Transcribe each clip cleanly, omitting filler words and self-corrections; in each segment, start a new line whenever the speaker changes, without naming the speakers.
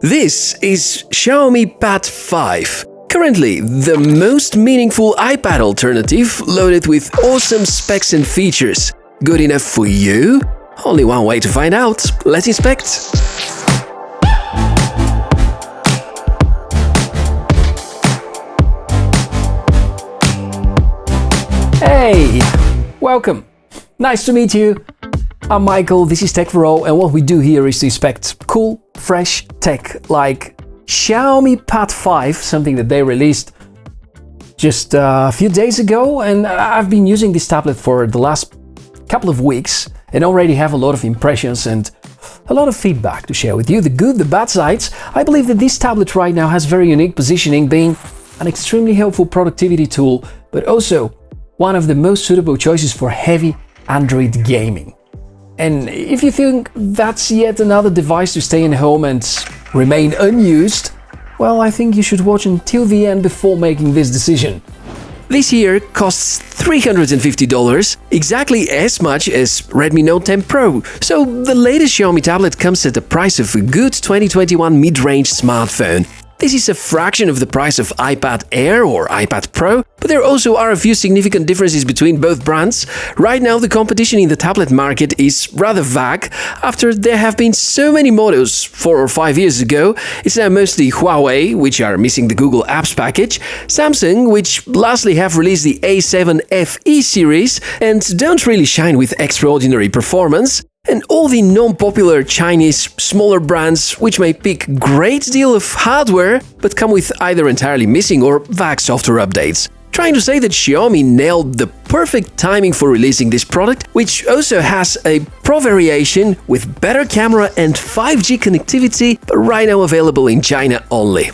This is Xiaomi Pad 5. Currently, the most meaningful iPad alternative loaded with awesome specs and features. Good enough for you? Only one way to find out. Let's inspect.
Hey! Welcome! Nice to meet you. I'm Michael, this is Tech for All, and what we do here is to inspect cool, fresh tech like Xiaomi Pad 5, something that they released just a few days ago, and I've been using this tablet for the last couple of weeks and already have a lot of impressions and a lot of feedback to share with you, the good, the bad sides. I believe that this tablet right now has very unique positioning, being an extremely helpful productivity tool, but also one of the most suitable choices for heavy Android gaming. And if you think that's yet another device to stay in home and remain unused, well, I think you should watch until the end before making this decision.
This here costs $350, exactly as much as Redmi Note 10 Pro, so the latest Xiaomi tablet comes at the price of a good 2021 mid-range smartphone. This is a fraction of the price of iPad Air or iPad Pro, but there also are a few significant differences between both brands. Right now, the competition in the tablet market is rather vague. After there have been so many models 4 or 5 years ago, it's now mostly Huawei, which are missing the Google Apps package, Samsung, which lastly have released the A7 FE series and don't really shine with extraordinary performance, and all the non-popular Chinese smaller brands which may pick great deal of hardware but come with either entirely missing or vague software updates. Trying to say that Xiaomi nailed the perfect timing for releasing this product, which also has a Pro variation with better camera and 5G connectivity, but right now available in China only.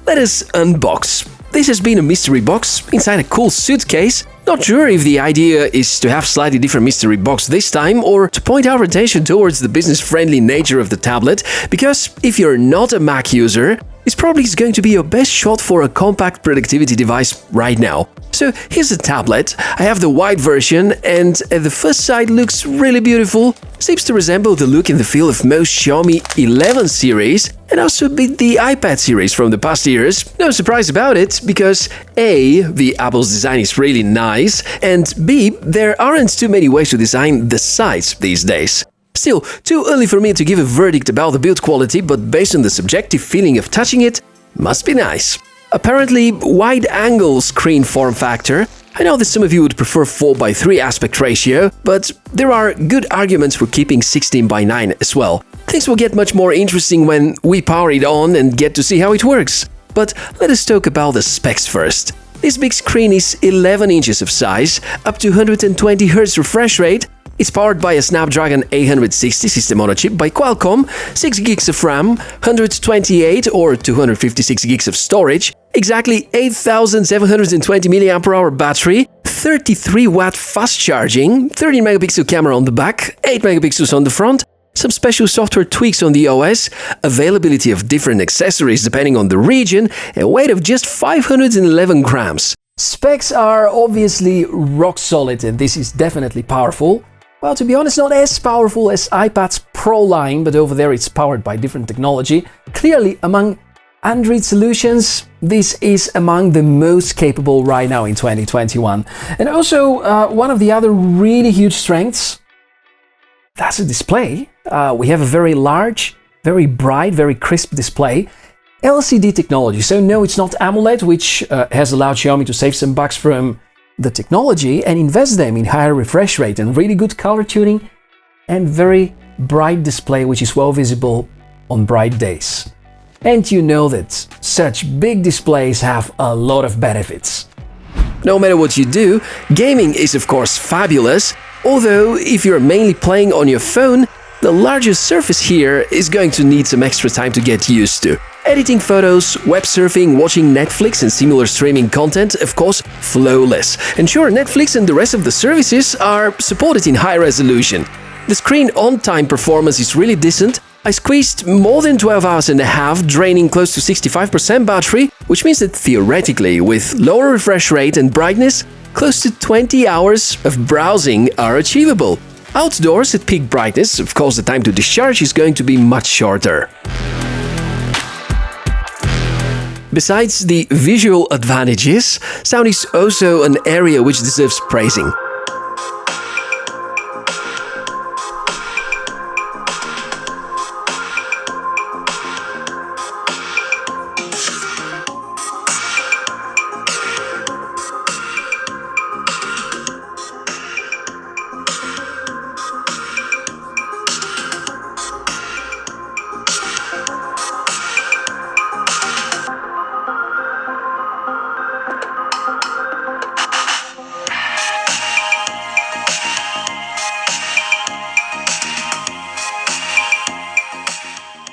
Let us unbox. This has been a mystery box inside a cool suitcase. Not sure if the idea is to have slightly different mystery box this time or to point our attention towards the business-friendly nature of the tablet, because if you're not a Mac user, this probably is going to be your best shot for a compact productivity device right now. So here's the tablet. I have the white version and at the first sight looks really beautiful. Seems to resemble the look and the feel of most Xiaomi 11 series and also a bit the iPad series from the past years. No surprise about it, because A, the Apple's design is really nice, and B, there aren't too many ways to design the sides these days. Still, too early for me to give a verdict about the build quality, but based on the subjective feeling of touching it, must be nice. Apparently, wide-angle screen form factor. I know that some of you would prefer 4:3 aspect ratio, but there are good arguments for keeping 16:9 as well. Things will get much more interesting when we power it on and get to see how it works. But let us talk about the specs first. This big screen is 11 inches of size, up to 120 Hz refresh rate. It's powered by a Snapdragon 860 system on a chip by Qualcomm, 6 gigs of RAM, 128 or 256 gigs of storage, exactly 8720 mAh battery, 33-watt fast charging, 13 megapixel camera on the back, 8 megapixels on the front, some special software tweaks on the OS, availability of different accessories depending on the region, and weight of just 511 grams.
Specs are obviously rock solid, and this is definitely powerful. Well, to be honest, not as powerful as iPad's Pro line, but over there it's powered by different technology. Clearly, among Android solutions, this is among the most capable right now in 2021. And also, one of the other really huge strengths, that's the display. We have a very large, very bright, very crisp display. LCD technology, so no, it's not AMOLED, which has allowed Xiaomi to save some bucks from the technology and invest them in higher refresh rate and really good color tuning and very bright display, which is well visible on bright days. And you know that such big displays have a lot of benefits.
No matter what you do, gaming is of course fabulous, although if you're mainly playing on your phone, the larger surface here is going to need some extra time to get used to. Editing photos, web surfing, watching Netflix and similar streaming content, of course, flawless. And sure, Netflix and the rest of the services are supported in high resolution. The screen on-time performance is really decent. I squeezed more than 12 hours and a half, draining close to 65% battery, which means that theoretically, with lower refresh rate and brightness, close to 20 hours of browsing are achievable. Outdoors at peak brightness, of course, the time to discharge is going to be much shorter. Besides the visual advantages, sound is also an area which deserves praising.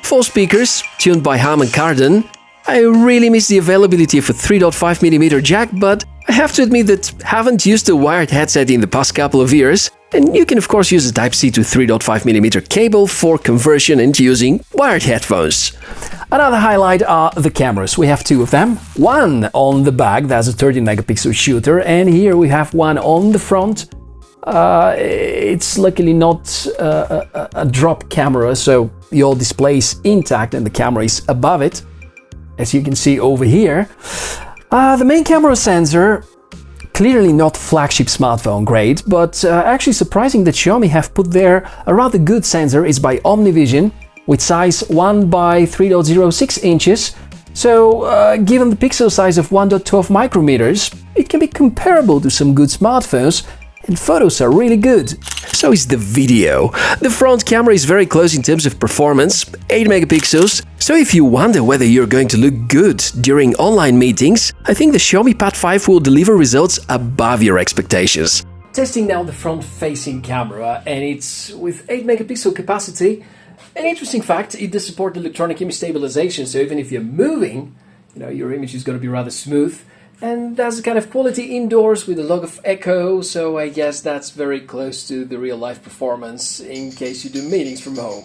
For speakers, tuned by Harman Kardon, I really miss the availability of a 3.5mm jack, but I have to admit that haven't used a wired headset in the past couple of years, and you can of course use a Type-C to 3.5mm cable for conversion and using wired headphones.
Another highlight are the cameras. We have two of them. One on the back, that's a 13-megapixel shooter, and here we have one on the front. It's luckily not a drop camera, so your display is intact and the camera is above it, as you can see over here. The main camera sensor, clearly not flagship smartphone grade, but actually surprising that Xiaomi have put there a rather good sensor. Is by OmniVision with size 1 by 3.06 inches. So given the pixel size of 1.12 micrometers, it can be comparable to some good smartphones, and photos are really good.
So is the video. The front camera is very close in terms of performance, 8 megapixels. So if you wonder whether you're going to look good during online meetings, I think the Xiaomi Pad 5 will deliver results above your expectations.
Testing now the front-facing camera, and it's with 8 megapixel capacity. An interesting fact, it does support electronic image stabilization, so even if you're moving, your image is going to be rather smooth. And that's the kind of quality indoors with a lot of echo, so I guess that's very close to the real-life performance in case you do meetings from home.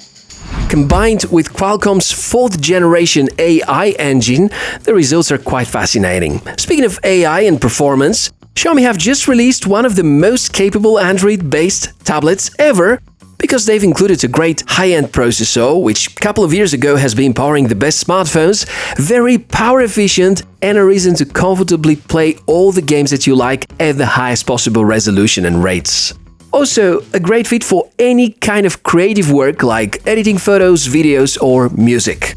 Combined with Qualcomm's 4th generation AI engine, the results are quite fascinating. Speaking of AI and performance, Xiaomi have just released one of the most capable Android-based tablets ever, because they've included a great high-end processor, which a couple of years ago has been powering the best smartphones, very power efficient, and a reason to comfortably play all the games that you like at the highest possible resolution and rates. Also, a great fit for any kind of creative work like editing photos, videos, or music.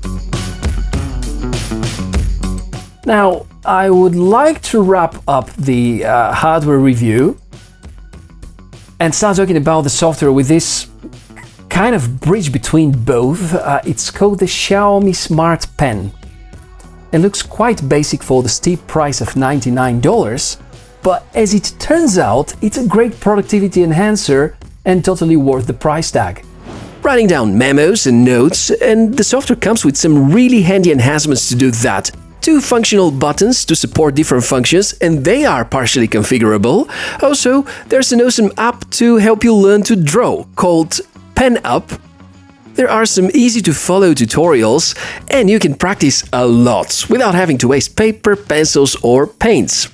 Now, I would like to wrap up the hardware review and start talking about the software with this kind of bridge between both. It's called the Xiaomi Smart Pen. It looks quite basic for the steep price of $99, but as it turns out, it's a great productivity enhancer and totally worth the price tag.
Writing down memos and notes, and the software comes with some really handy enhancements to do that. 2 functional buttons to support different functions, and they are partially configurable. Also, there's an awesome app to help you learn to draw, called Pen Up. There are some easy-to-follow tutorials, and you can practice a lot without having to waste paper, pencils, or paints.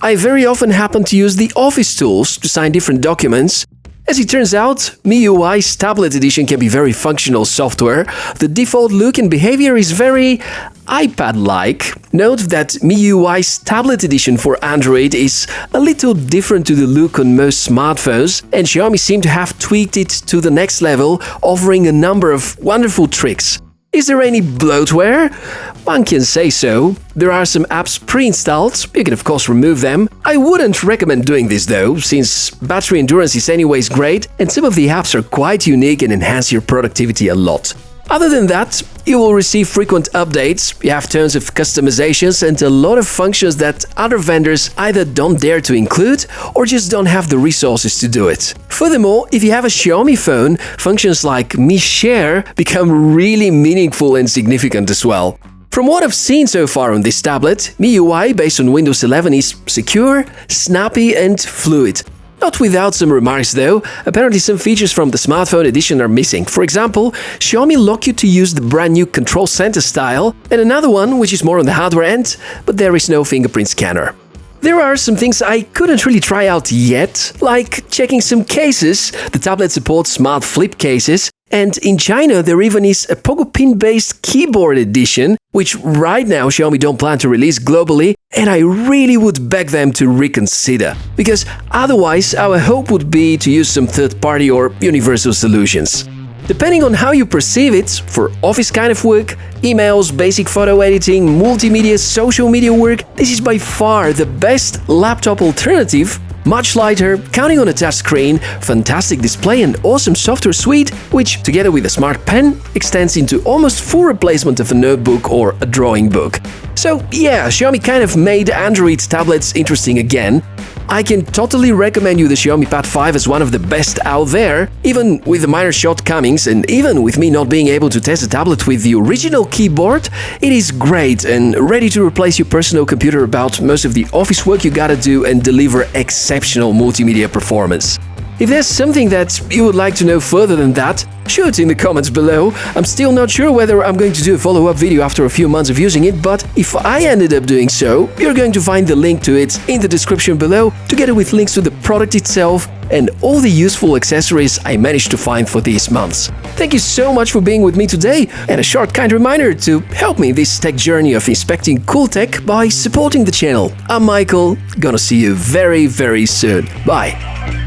I very often happen to use the Office tools to sign different documents. As it turns out, MIUI's tablet edition can be very functional software. The default look and behavior is very iPad-like. Note that MIUI's tablet edition for Android is a little different to the look on most smartphones, and Xiaomi seem to have tweaked it to the next level, offering a number of wonderful tricks. Is there any bloatware? One can say so. There are some apps pre-installed, you can of course remove them. I wouldn't recommend doing this though, since battery endurance is anyways great, and some of the apps are quite unique and enhance your productivity a lot. Other than that, you will receive frequent updates, you have tons of customizations and a lot of functions that other vendors either don't dare to include or just don't have the resources to do it. Furthermore, if you have a Xiaomi phone, functions like Mi Share become really meaningful and significant as well. From what I've seen so far on this tablet, MIUI based on Windows 11 is secure, snappy and fluid. Not without some remarks though, apparently some features from the smartphone edition are missing. For example, Xiaomi lock you to use the brand new control center style, and another one which is more on the hardware end, but there is no fingerprint scanner. There are some things I couldn't really try out yet, like checking some cases. The tablet supports smart flip cases, and in China there even is a Pogo pin-based keyboard edition, which right now Xiaomi don't plan to release globally, and I really would beg them to reconsider, because otherwise our hope would be to use some third-party or universal solutions. Depending on how you perceive it, for office kind of work, emails, basic photo editing, multimedia, social media work, this is by far the best laptop alternative. Much lighter, counting on a touchscreen, fantastic display and awesome software suite, which, together with a smart pen, extends into almost full replacement of a notebook or a drawing book. So yeah, Xiaomi kind of made Android tablets interesting again. I can totally recommend you the Xiaomi Pad 5 as one of the best out there, even with the minor shortcomings and even with me not being able to test the tablet with the original keyboard, it is great and ready to replace your personal computer about most of the office work you gotta do and deliver exceptional multimedia performance. If there's something that you would like to know further than that, shoot in the comments below. I'm still not sure whether I'm going to do a follow-up video after a few months of using it, but if I ended up doing so, you're going to find the link to it in the description below, together with links to the product itself and all the useful accessories I managed to find for these months. Thank you so much for being with me today, and a short kind reminder to help me in this tech journey of inspecting cool tech by supporting the channel. I'm Michael, gonna see you very, very soon. Bye!